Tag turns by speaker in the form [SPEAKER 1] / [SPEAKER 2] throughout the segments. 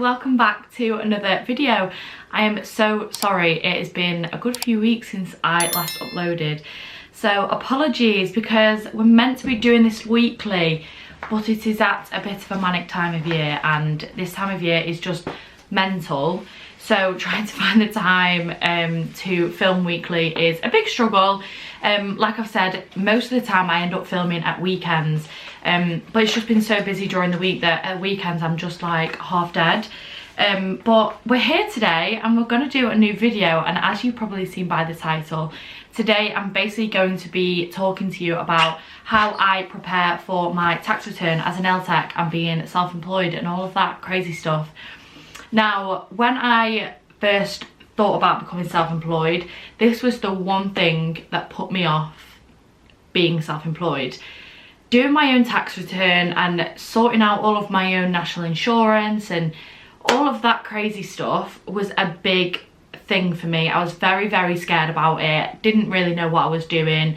[SPEAKER 1] welcome back to another video. I am so sorry, it has been a good few weeks since I last uploaded, so apologies because we're meant to be doing this weekly, but it is at a bit of a manic time of year and this time of year is just mental. So trying to find the time to film weekly is a big struggle. Like I've said, most of the time I end up filming at weekends, but it's just been so busy during the week that at weekends I'm just like half dead. But we're here today and we're going to do a new video, and as you've probably seen by the title, today I'm basically going to be talking to you about how I prepare for my tax return as an LTEC and being self-employed and all of that crazy stuff. Now, when I first thought about becoming self-employed, this was the one thing that put me off being self-employed. Doing my own tax return and sorting out all of my own national insurance and all of that crazy stuff was a big thing for me. I was very, very scared about it. Didn't really know what I was doing.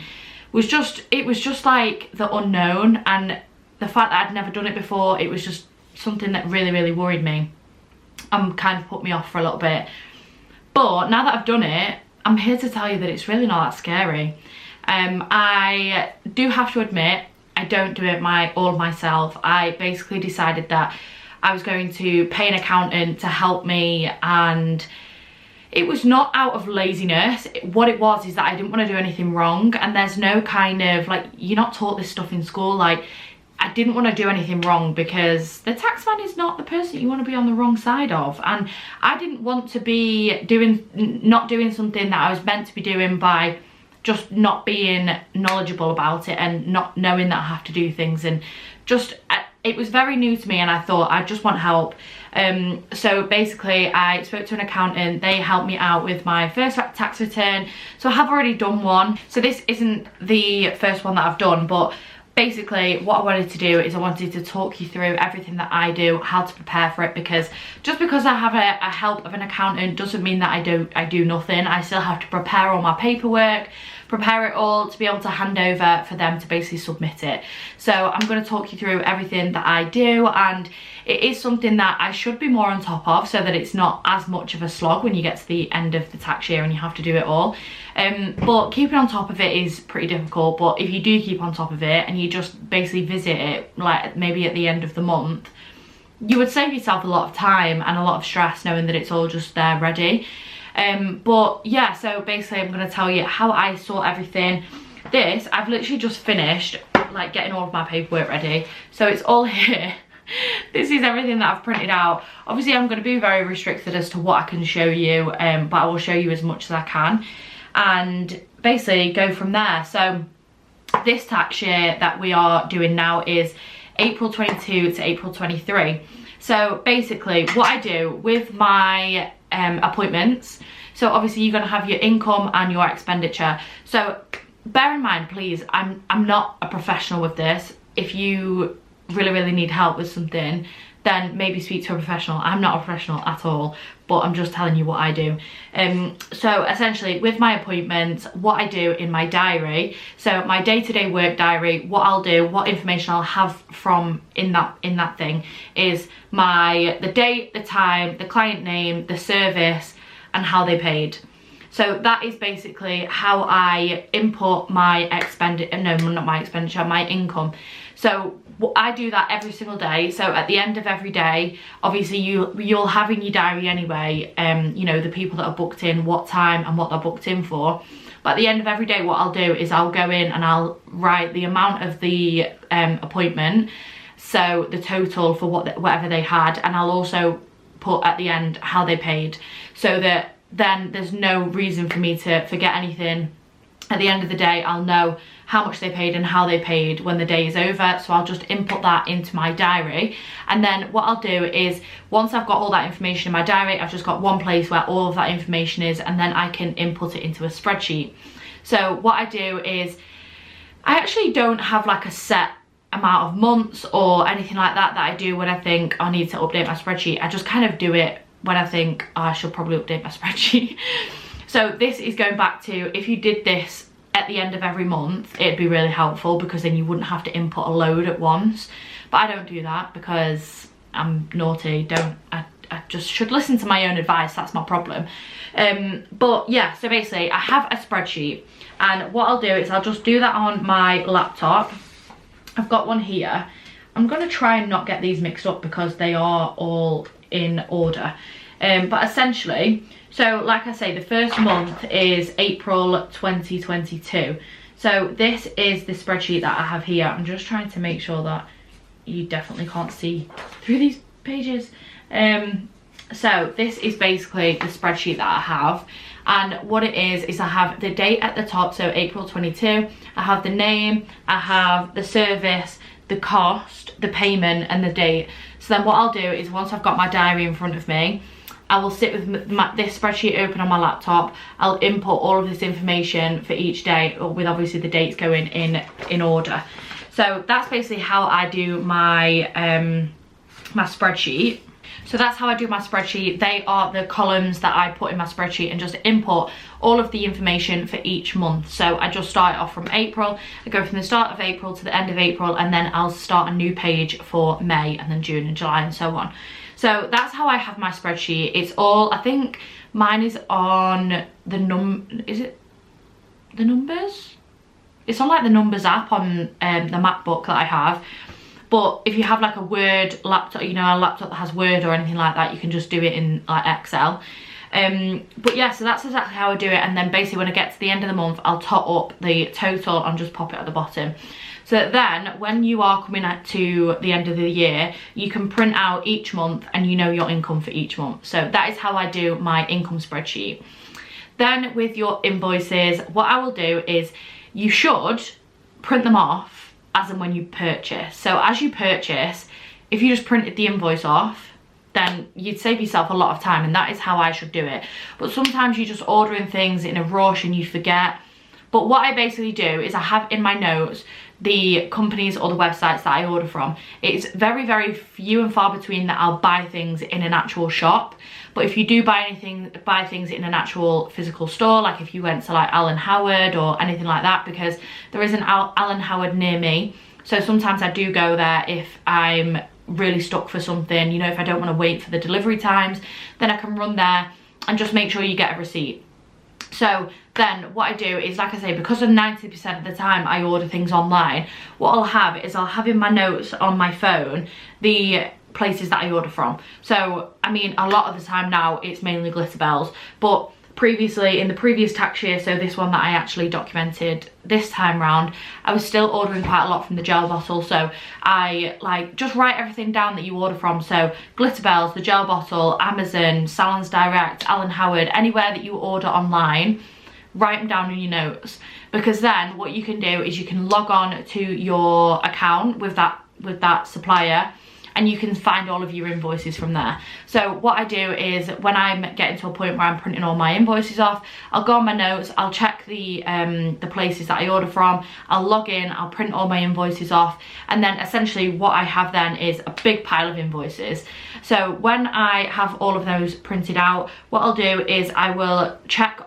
[SPEAKER 1] It was just like the unknown, and the fact that I'd never done it before, it was just something that really, really worried me and kind of put me off for a little bit. But now that I've done it, I'm here to tell you that it's really not that scary. I do have to admit, I don't do it all myself. I basically decided that I was going to pay an accountant to help me, and it was not out of laziness. What it was is that I didn't want to do anything wrong, and there's no kind of, like, you're not taught this stuff in school. Like, I didn't want to do anything wrong because the taxman is not the person you want to be on the wrong side of, and I didn't want to be not doing something that I was meant to be doing by just not being knowledgeable about it and not knowing that I have to do things, and just it was very new to me, and I thought I just want help. So basically I spoke to an accountant. They helped me out with my first tax return, so I have already done one. So this isn't the first one that I've done, but basically what I wanted to do is I wanted to talk you through everything that I do, how to prepare for it, because just because I have a help of an accountant doesn't mean that I do nothing. I still have to prepare all my paperwork, prepare it all to be able to hand over for them to basically submit it. So I'm going to talk you through everything that I do, and it is something that I should be more on top of so that it's not as much of a slog when you get to the end of the tax year and you have to do it all. But keeping on top of it is pretty difficult, but if you do keep on top of it and you just basically visit it like maybe at the end of the month, you would save yourself a lot of time and a lot of stress knowing that it's all just there ready. But yeah, so basically I'm going to tell you how I sort everything. This, I've literally just finished like getting all of my paperwork ready, so it's all here. This is everything that I've printed out. Obviously I'm going to be very restricted as to what I can show you, but I will show you as much as I can and basically go from there. So this tax year that we are doing now is April 22 to April 23. So basically what I do with my appointments, so obviously you're going to have your income and your expenditure. So bear in mind, please, I'm not a professional with this. If you really need help with something, then maybe speak to a professional. I'm not a professional at all, but I'm just telling you what I do. So essentially with my appointments, what I do in my diary, so my day-to-day work diary, what I'll do, what information I'll have from in that thing is the date, the time, the client name, the service, and how they paid. So that is basically how I input my expenditure, no, not my expenditure, my income. So I do that every single day. So at the end of every day, obviously you'll have in your diary anyway, you know, the people that are booked in, what time and what they're booked in for. But at the end of every day, what I'll do is I'll go in and I'll write the amount of the appointment, so the total for whatever they had, and I'll also put at the end how they paid, so that then there's no reason for me to forget anything. At the end of the day, I'll know how much they paid and how they paid when the day is over. So I'll just input that into my diary. And then what I'll do is, once I've got all that information in my diary, I've just got one place where all of that information is, and then I can input it into a spreadsheet. So what I do is, I actually don't have like a set amount of months or anything like that I do when I think I need to update my spreadsheet. I just kind of do it when I think, oh, I should probably update my spreadsheet. So this is going back to, if you did this at the end of every month, it'd be really helpful because then you wouldn't have to input a load at once. But I don't do that because I'm naughty. I just should listen to my own advice. That's my problem. But yeah, so basically I have a spreadsheet, and what I'll do is I'll just do that on my laptop. I've got one here. I'm going to try and not get these mixed up because they are all in order. But essentially, so like I say, the first month is April 2022. So this is the spreadsheet that I have here. I'm just trying to make sure that you definitely can't see through these pages. So this is basically the spreadsheet that I have. And what it is I have the date at the top, so April 22. I have the name, I have the service, the cost, the payment, and the date. So then what I'll do is, once I've got my diary in front of me, I will sit with this spreadsheet open on my laptop. I'll input all of this information for each day, with obviously the dates going in order. So that's basically how I do my my spreadsheet. So that's how I do my spreadsheet. They are the columns that I put in my spreadsheet and just input all of the information for each month. So I just start off from April. I go from the start of April to the end of April, and then I'll start a new page for May, and then June and July and so on. So that's how I have my spreadsheet. It's all, I think mine is on the is it the numbers? It's on like the numbers app on the MacBook that I have. But if you have like a Word laptop, you know, a laptop that has Word or anything like that, you can just do it in like Excel. But yeah, so that's exactly how I do it. And then basically when I get to the end of the month, I'll tot up the total and just pop it at the bottom. So that then when you are coming to the end of the year, you can print out each month and you know your income for each month. So that is how I do my income spreadsheet. Then with your invoices, what I will do is you should print them off as and when you purchase. So as you purchase, if you just printed the invoice off, then you'd save yourself a lot of time, and that is how I should do it. But sometimes you're just ordering things in a rush and you forget. But what I basically do is I have in my notes the companies or the websites that I order from. It's very, very few and far between that I'll buy things in an actual shop. But if you do buy things in an actual physical store, like if you went to like Alan Howard or anything like that, because there is an Alan Howard near me. So sometimes I do go there if I'm really stuck for something, you know, if I don't want to wait for the delivery times, then I can run there and just make sure you get a receipt. So then what I do is, like I say, because of 90% of the time I order things online, what I'll have is I'll have in my notes on my phone the places that I order from. So I mean, a lot of the time now it's mainly Glitter Bells, but previously in the previous tax year, so this one that I actually documented this time round, I was still ordering quite a lot from the gel bottle. So I like just write everything down that you order from. So Glitter Bells, the gel bottle, Amazon, Salons Direct, Alan Howard, anywhere that you order online, write them down in your notes, because then what you can do is you can log on to your account with that supplier, and you can find all of your invoices from there. So what I do is, when I'm getting to a point where I'm printing all my invoices off, I'll go on my notes, I'll check the places that I order from, I'll log in, I'll print all my invoices off, and then essentially what I have then is a big pile of invoices. So when I have all of those printed out, what I'll do is I will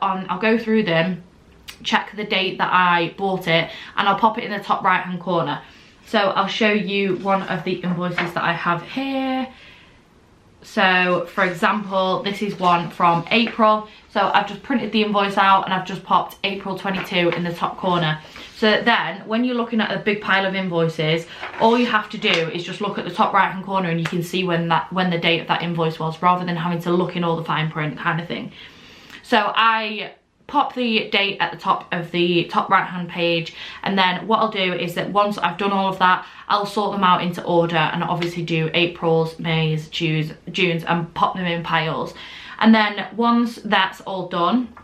[SPEAKER 1] I'll go through them, check the date that I bought it, and I'll pop it in the top right hand corner. So I'll show you one of the invoices that I have here. So for example, this is one from April. So I've just printed the invoice out and I've just popped April 22 in the top corner. So that then when you're looking at a big pile of invoices, all you have to do is just look at the top right hand corner and you can see when the date of that invoice was, rather than having to look in all the fine print kind of thing. So I pop the date at the top of the top right hand page, and then what I'll do is that once I've done all of that, I'll sort them out into order and obviously do April's, May's, June's and pop them in piles. And then once that's all done,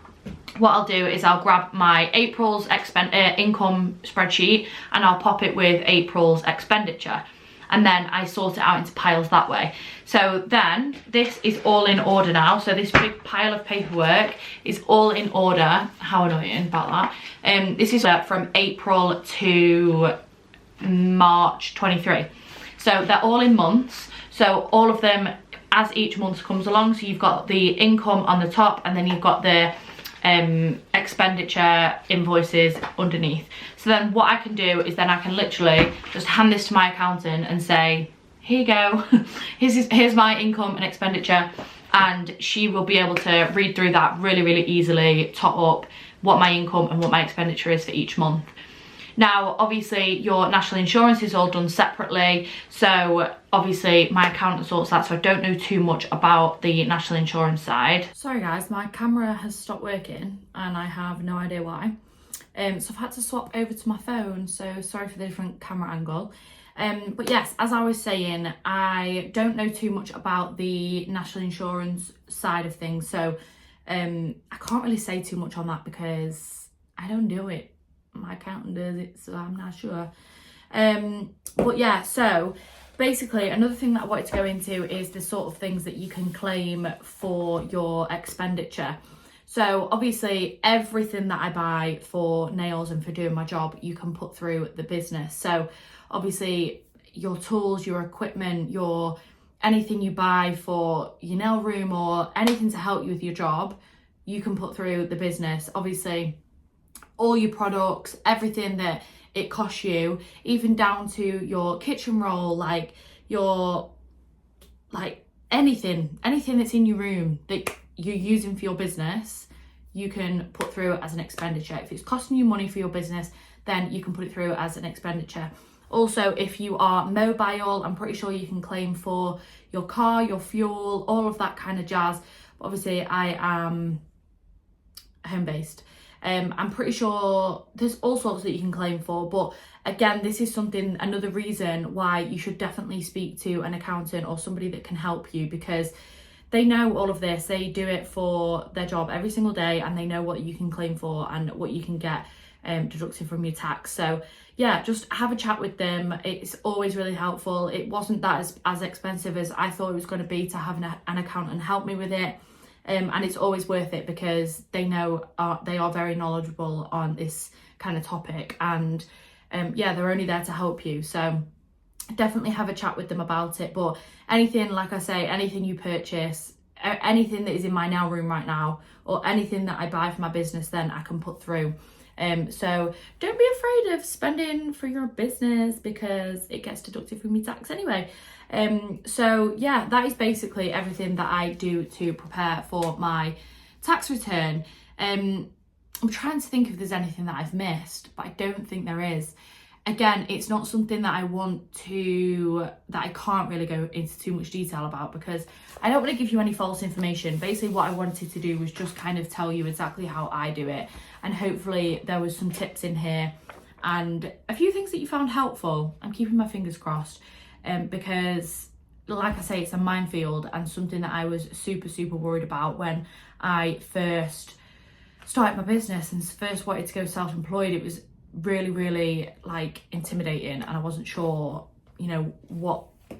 [SPEAKER 1] what I'll do is I'll grab my April's income spreadsheet and I'll pop it with April's expenditure, and then I sort it out into piles that way. So then this is all in order now. So this big pile of paperwork is all in order. How annoying about that. This is from April to March 23. So they're all in months. So all of them as each month comes along. So you've got the income on the top, and then you've got the expenditure invoices underneath. So then what I can do is then I can literally just hand this to my accountant and say, here you go. here's my income and expenditure, and she will be able to read through that really easily, tot up what my income and what my expenditure is for each month. Now, obviously, your national insurance is all done separately, so obviously my accountant sorts that, so I don't know too much about the national insurance side. Sorry guys, my camera has stopped working and I have no idea why. So I've had to swap over to my phone, so sorry for the different camera angle. But yes, as I was saying, I don't know too much about the national insurance side of things, so I can't really say too much on that because I don't do it. My accountant does it, so I'm not sure. But yeah, so basically another thing that I wanted to go into is the sort of things that you can claim for your expenditure. So obviously everything that I buy for nails and for doing my job, you can put through the business. So obviously your tools, your equipment, your anything you buy for your nail room or anything to help you with your job, you can put through the business. Obviously all your products, everything that it costs you, even down to your kitchen roll, like your, like anything that's in your room that you're using for your business, you can put through as an expenditure. If it's costing you money for your business, then you can put it through as an expenditure. Also, if you are mobile, I'm pretty sure you can claim for your car, your fuel, all of that kind of jazz. But obviously I am home-based. I'm pretty sure there's all sorts that you can claim for, but again, this is something, another reason why you should definitely speak to an accountant or somebody that can help you, because they know all of this. They do it for their job every single day, and they know what you can claim for and what you can get deducted from your tax. So yeah, just have a chat with them. It's always really helpful. It wasn't that as expensive as I thought it was going to be to have an accountant help me with it. And it's always worth it because they know they are very knowledgeable on this kind of topic, and yeah, they're only there to help you. So definitely have a chat with them about it. But anything, like I say, anything you purchase, anything that is in my nail room right now, or anything that I buy for my business, then I can put through. So don't be afraid of spending for your business because it gets deducted from your tax anyway. So yeah, that is basically everything that I do to prepare for my tax return. I'm trying to think if there's anything that I've missed, but I don't think there is. Again, it's not something that I can't really go into too much detail about because I don't want to give you any false information. Basically what I wanted to do was just kind of tell you exactly how I do it, and hopefully there was some tips in here and a few things that you found helpful. I'm keeping my fingers crossed. Because like I say, it's a minefield and something that I was super worried about when I first started my business and first wanted to go self-employed. It was really like intimidating, and I wasn't sure, you know,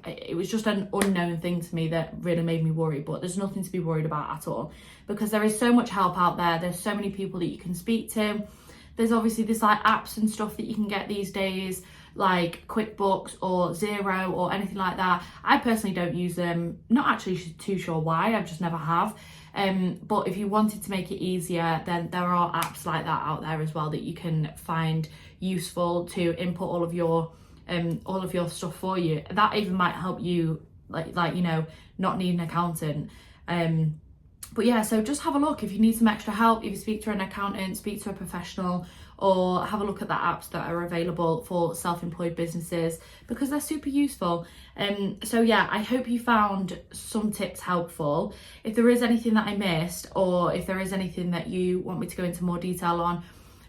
[SPEAKER 1] it was just an unknown thing to me that really made me worry. But there's nothing to be worried about at all, because there is so much help out there. There's so many people that you can speak to. There's obviously this like apps and stuff that you can get these days, like QuickBooks or Xero or anything like that. I personally don't use them, not actually too sure why, I just never have. But if you wanted to make it easier, then there are apps like that out there as well that you can find useful to input all of your stuff for you. That even might help you like you know, not need an accountant. But yeah, so just have a look. If you need some extra help, either speak to an accountant, speak to a professional, or have a look at the apps that are available for self-employed businesses, because they're super useful. So yeah, I hope you found some tips helpful. If there is anything that I missed, or if there is anything that you want me to go into more detail on,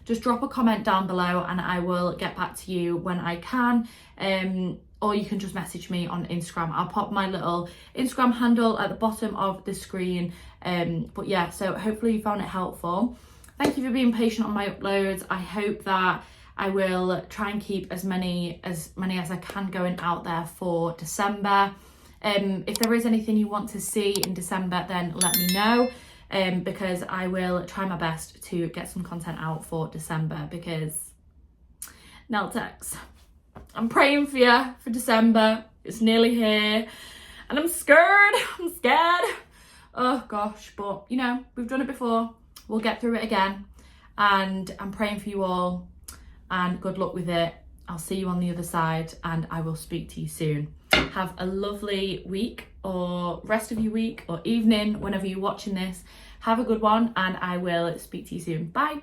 [SPEAKER 1] just drop a comment down below and I will get back to you when I can. Or you can just message me on Instagram. I'll pop my little Instagram handle at the bottom of the screen. But yeah, so hopefully you found it helpful. Thank you for being patient on my uploads. I hope that I will try and keep as many as I can going out there for December. If there is anything you want to see in December, then let me know, because I will try my best to get some content out for December, because Neltex, I'm praying for you for December. It's nearly here and I'm scared. Oh gosh, but you know, we've done it before. We'll get through it again, and I'm praying for you all, and good luck with it. I'll see you on the other side, and I will speak to you soon. Have a lovely week, or rest of your week or evening, whenever you're watching this. Have a good one, and I will speak to you soon. Bye.